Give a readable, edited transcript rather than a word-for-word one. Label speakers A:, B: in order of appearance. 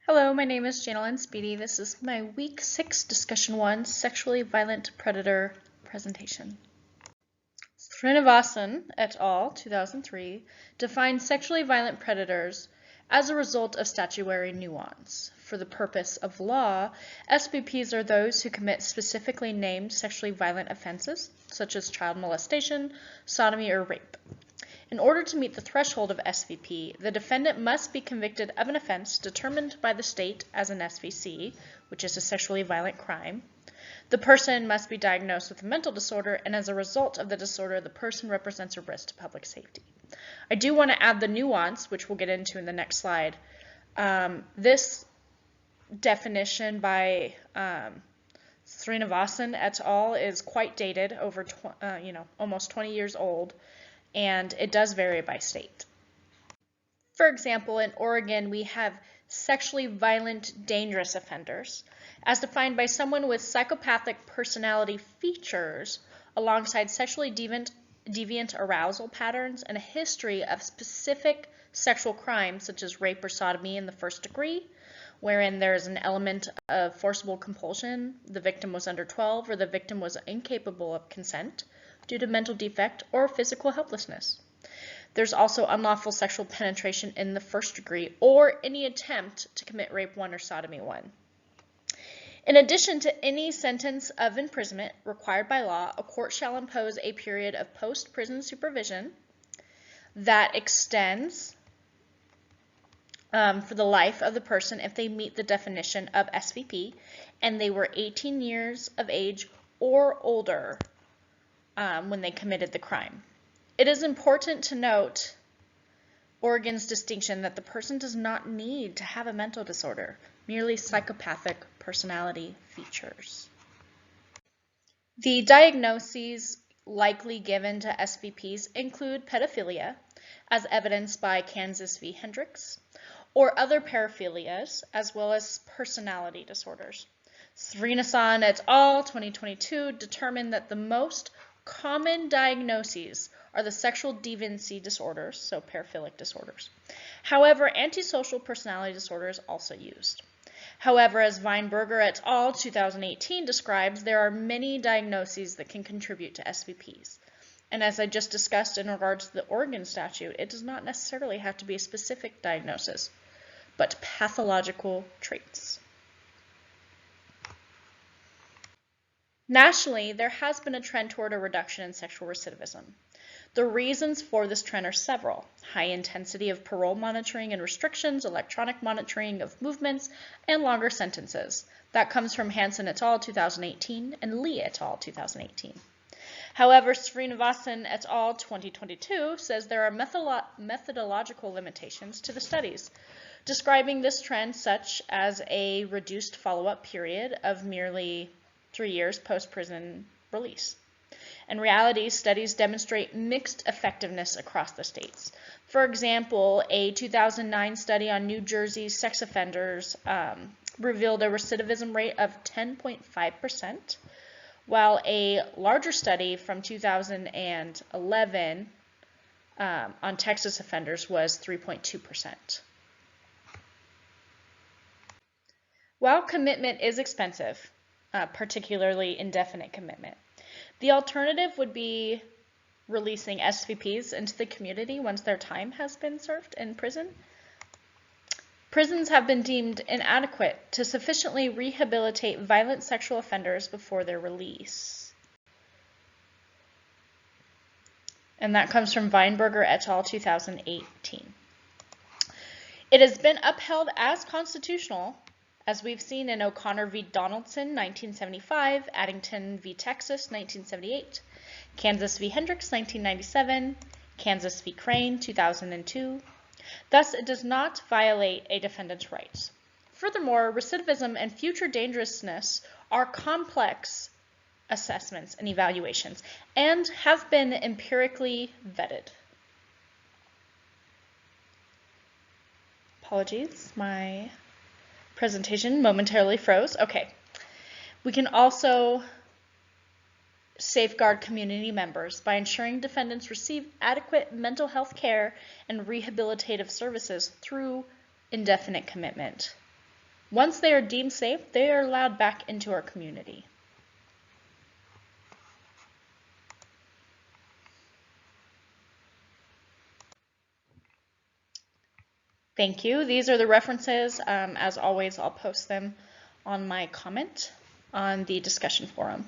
A: Hello, my name is J.Speedy. This is my Week 6 Discussion 1 Sexually Violent Predator presentation. Srinivasan et al. 2003 defined sexually violent predators as a result of statutory nuance. For the purpose of law, SVPs are those who commit specifically named sexually violent offenses, such as child molestation, sodomy, or rape. In order to meet the threshold of SVP, the defendant must be convicted of an offense determined by the state as an SVC, which is a sexually violent crime. The person must be diagnosed with a mental disorder, and as a result of the disorder, the person represents a risk to public safety. I do want to add the nuance, which we'll get into in the next slide. This definition by Srinivasan et al. Is quite dated, over almost 20 years old, and it does vary by state. For example, in Oregon, we have sexually violent dangerous offenders, as defined by someone with psychopathic personality features alongside sexually deviant arousal patterns and a history of specific sexual crimes such as rape or sodomy in the first degree, wherein there is an element of forcible compulsion, the victim was under 12, or the victim was incapable of consent due to mental defect or physical helplessness. There's also unlawful sexual penetration in the first degree or any attempt to commit rape 1 or sodomy 1. In addition to any sentence of imprisonment required by law, a court shall impose a period of post-prison supervision that extends for the life of the person if they meet the definition of SVP and they were 18 years of age or older when they committed the crime. It is important to note Oregon's distinction that the person does not need to have a mental disorder, merely psychopathic personality features. The diagnoses likely given to SVPs include pedophilia, as evidenced by Kansas v. Hendricks, or other paraphilias, as well as personality disorders. Srinivasan et al. 2022 determined that the most common diagnoses are the sexual deviancy disorders, so paraphilic disorders. However, antisocial personality disorder is also used. However, as Weinberger et al. 2018 describes, there are many diagnoses that can contribute to SVPs. And as I just discussed in regards to the Oregon statute, it does not necessarily have to be a specific diagnosis, but pathological traits. Nationally, there has been a trend toward a reduction in sexual recidivism. The reasons for this trend are several: high intensity of parole monitoring and restrictions, electronic monitoring of movements, and longer sentences. That comes from Hansen et al. 2018 and Lee et al. 2018. However, Srinivasan et al. 2022 says there are methodological limitations to the studies, describing this trend such as a reduced follow-up period of merely 3 years post-prison release. In reality, studies demonstrate mixed effectiveness across the states. For example, a 2009 study on New Jersey sex offenders revealed a recidivism rate of 10.5%, while a larger study from 2011 on Texas offenders was 3.2%. While commitment is expensive, particularly indefinite commitment, the alternative would be releasing SVPs into the community once their time has been served in prison. Prisons have been deemed inadequate to sufficiently rehabilitate violent sexual offenders before their release. And that comes from Weinberger et al. 2018. It has been upheld as constitutional, as we've seen in O'Connor v. Donaldson, 1975, Addington v. Texas, 1978, Kansas v. Hendricks, 1997, Kansas v. Crane, 2002. Thus, it does not violate a defendant's rights. Furthermore, recidivism and future dangerousness are complex assessments and evaluations and have been empirically vetted. Apologies, my presentation momentarily froze. Okay. We can also safeguard community members by ensuring defendants receive adequate mental health care and rehabilitative services through indefinite commitment. Once they are deemed safe, they are allowed back into our community. Thank you. These are the references. As always, I'll post them on my comment on the discussion forum.